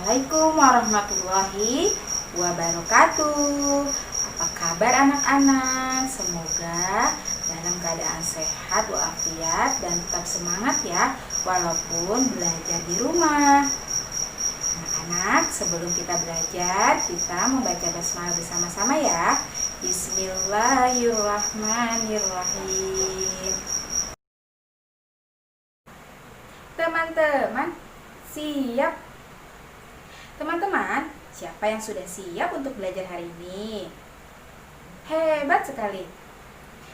Assalamualaikum warahmatullahi wabarakatuh. Apa kabar anak-anak? Semoga dalam keadaan sehat walafiat dan tetap semangat ya, walaupun belajar di rumah. Anak-anak, sebelum kita belajar, kita membaca basmalah bersama-sama ya. Bismillahirrahmanirrahim. Teman-teman, siap? Teman-teman, siapa yang sudah siap untuk belajar hari ini? Hebat sekali.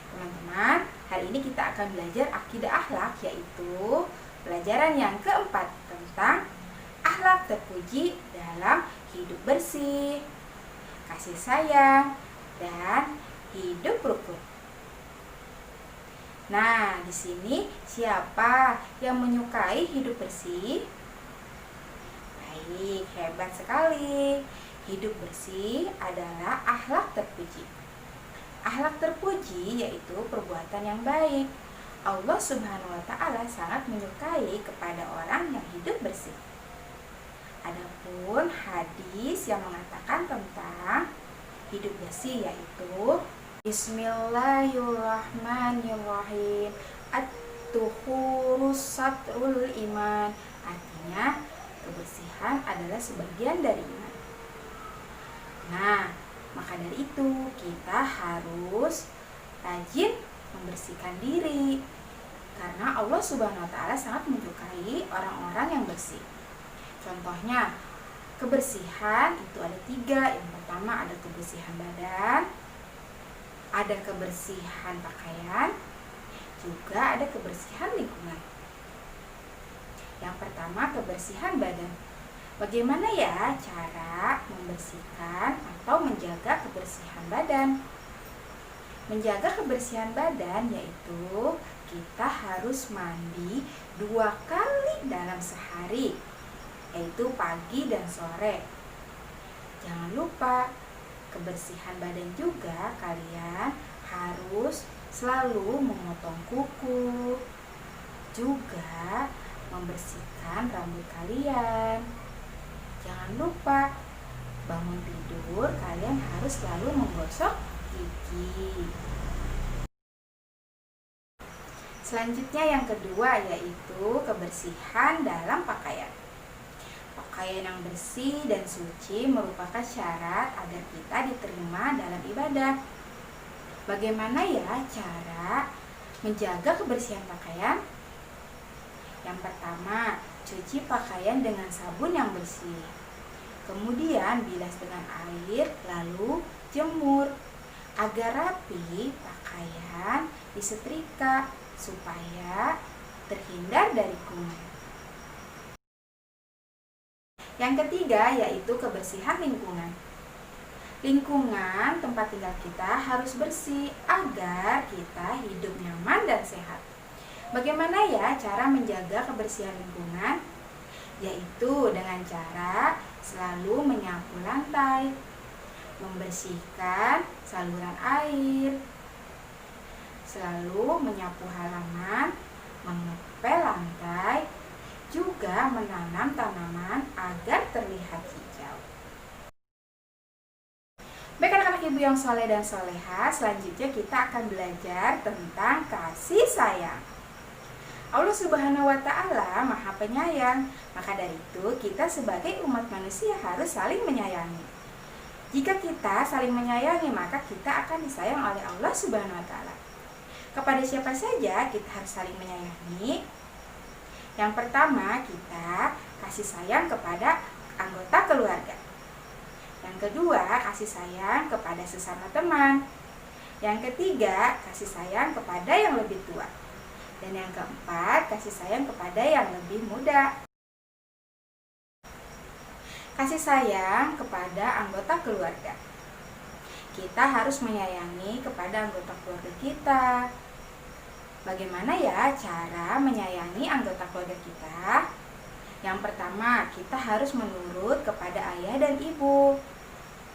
Teman-teman, hari ini kita akan belajar akidah akhlak, yaitu pelajaran yang keempat tentang akhlak terpuji dalam hidup bersih, kasih sayang, dan hidup rukun. Nah, di sini siapa yang menyukai hidup bersih? Baik, hebat sekali. Hidup bersih adalah akhlak terpuji. Akhlak terpuji yaitu perbuatan yang baik. Allah Subhanahu wa Ta'ala sangat menyukai kepada orang yang hidup bersih. Adapun hadis yang mengatakan tentang hidup bersih yaitu Bismillahirrahmanirrahim. At-tuhuru satrul iman. Artinya, kebersihan adalah sebagian dari iman. Nah, maka dari itu kita harus rajin membersihkan diri, karena Allah Subhanahu wa Ta'ala sangat menyukai orang-orang yang bersih. Contohnya, kebersihan itu ada 3. Yang pertama ada kebersihan badan, ada kebersihan pakaian, juga ada kebersihan lingkungan. Yang pertama, kebersihan badan. Bagaimana ya cara membersihkan atau menjaga kebersihan badan? Menjaga kebersihan badan yaitu kita harus mandi 2 kali dalam sehari, yaitu pagi dan sore. Jangan lupa, kebersihan badan juga kalian harus selalu memotong kuku, juga membersihkan rambut kalian. Jangan lupa, bangun tidur kalian harus selalu menggosok gigi. Selanjutnya yang kedua yaitu kebersihan dalam pakaian. Pakaian yang bersih dan suci merupakan syarat agar kita diterima dalam ibadah. Bagaimana ya cara menjaga kebersihan pakaian? Yang pertama, cuci pakaian dengan sabun yang bersih. Kemudian bilas dengan air, lalu jemur. Agar rapi, pakaian disetrika supaya terhindar dari kuman. Yang ketiga yaitu kebersihan lingkungan. Lingkungan tempat tinggal kita harus bersih agar kita hidup nyaman dan sehat. Bagaimana ya cara menjaga kebersihan lingkungan? Yaitu dengan cara selalu menyapu lantai, membersihkan saluran air, selalu menyapu halaman, mengepel lantai, juga menanam tanaman agar terlihat hijau. Baik anak-anak ibu yang soleh dan soleha, selanjutnya kita akan belajar tentang kasih sayang. Allah Subhanahu wa Ta'ala Maha Penyayang, maka dari itu kita sebagai umat manusia harus saling menyayangi. Jika kita saling menyayangi, maka kita akan disayang oleh Allah Subhanahu wa Ta'ala. Kepada siapa saja kita harus saling menyayangi? Yang pertama, kita kasih sayang kepada anggota keluarga. Yang kedua, kasih sayang kepada sesama teman. Yang ketiga, kasih sayang kepada yang lebih tua. Dan yang keempat, kasih sayang kepada yang lebih muda. Kasih sayang kepada anggota keluarga. Kita harus menyayangi kepada anggota keluarga kita. Bagaimana ya cara menyayangi anggota keluarga kita? Yang pertama, kita harus menurut kepada ayah dan ibu.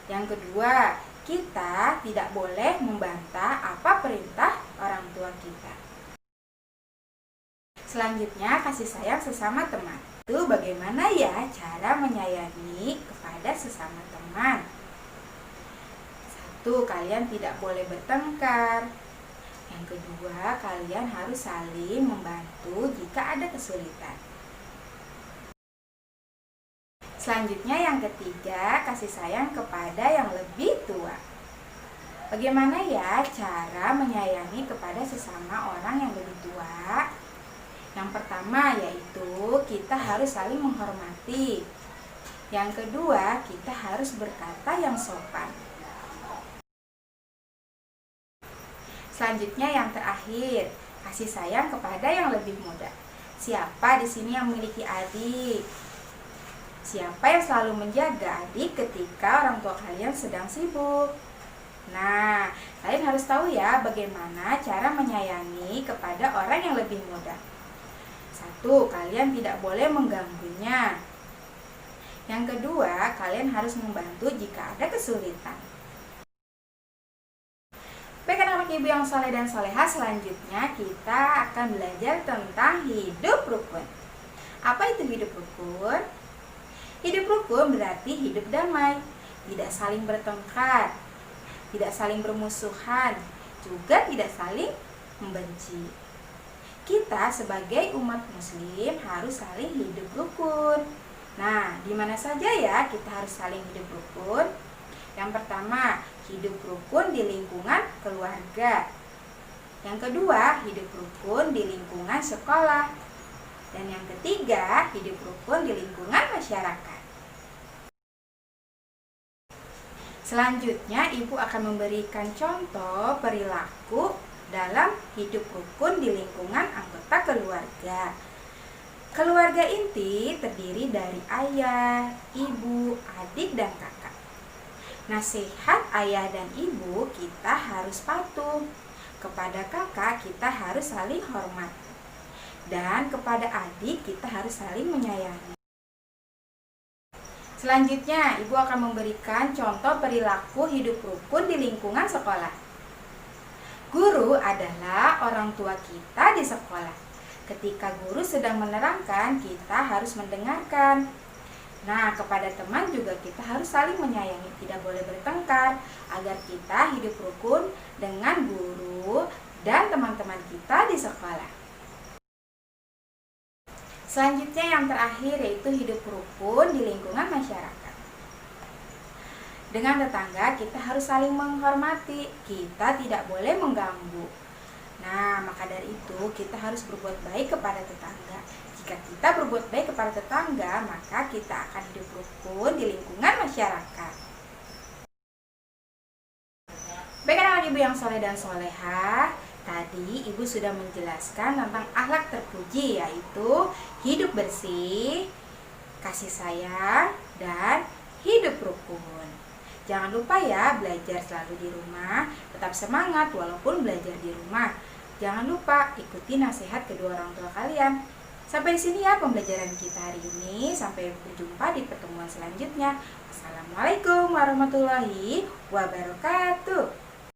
Yang kedua, kita tidak boleh membantah apa perintah orang tua kita. Selanjutnya, kasih sayang sesama teman. itu bagaimana ya cara menyayangi kepada sesama teman? Satu, kalian tidak boleh bertengkar. Yang kedua, kalian harus saling membantu jika ada kesulitan. Selanjutnya yang ketiga, kasih sayang kepada yang lebih tua. Bagaimana ya cara menyayangi kepada sesama orang yang lebih tua? Yang pertama yaitu kita harus saling menghormati. Yang kedua, kita harus berkata yang sopan. Selanjutnya yang terakhir, kasih sayang kepada yang lebih muda. Siapa di sini yang memiliki adik? Siapa yang selalu menjaga adik ketika orang tua kalian sedang sibuk? Nah, kalian harus tahu ya bagaimana cara menyayangi kepada orang yang lebih muda. Satu, kalian tidak boleh mengganggunya. Yang kedua, kalian harus membantu jika ada kesulitan. Baik anak-anak ibu yang soleh dan soleha, selanjutnya kita akan belajar tentang hidup rukun. Apa itu hidup rukun? Hidup rukun berarti hidup damai, tidak saling bertengkar, tidak saling bermusuhan, juga tidak saling membenci. Kita sebagai umat muslim harus saling hidup rukun. Nah, di mana saja ya kita harus saling hidup rukun? Yang pertama, hidup rukun di lingkungan keluarga. Yang kedua, hidup rukun di lingkungan sekolah. Dan yang ketiga, hidup rukun di lingkungan masyarakat. Selanjutnya, Ibu akan memberikan contoh perilaku dalam hidup rukun di lingkungan anggota keluarga. Keluarga inti terdiri dari ayah, ibu, adik, dan kakak. Nasihat ayah dan ibu kita harus patuh. Kepada kakak kita harus saling hormat. Dan kepada adik kita harus saling menyayangi. Selanjutnya, Ibu akan memberikan contoh perilaku hidup rukun di lingkungan sekolah. Guru adalah orang tua kita di sekolah. Ketika guru sedang menerangkan, kita harus mendengarkan. Nah, kepada teman juga kita harus saling menyayangi, tidak boleh bertengkar, agar kita hidup rukun dengan guru dan teman-teman kita di sekolah. Selanjutnya yang terakhir yaitu hidup rukun di lingkungan masyarakat. Dengan tetangga kita harus saling menghormati, kita tidak boleh mengganggu. Nah, maka dari itu kita harus berbuat baik kepada tetangga. Jika kita berbuat baik kepada tetangga, maka kita akan hidup rukun di lingkungan masyarakat. Baik anak-anak ibu yang soleh dan soleha, tadi ibu sudah menjelaskan tentang akhlak terpuji, yaitu hidup bersih, kasih sayang, dan hidup rukun. Jangan lupa ya belajar selalu di rumah, tetap semangat walaupun belajar di rumah. Jangan lupa ikuti nasihat kedua orang tua kalian. Sampai di sini ya pembelajaran kita hari ini. Sampai berjumpa di pertemuan selanjutnya. Wassalamualaikum warahmatullahi wabarakatuh.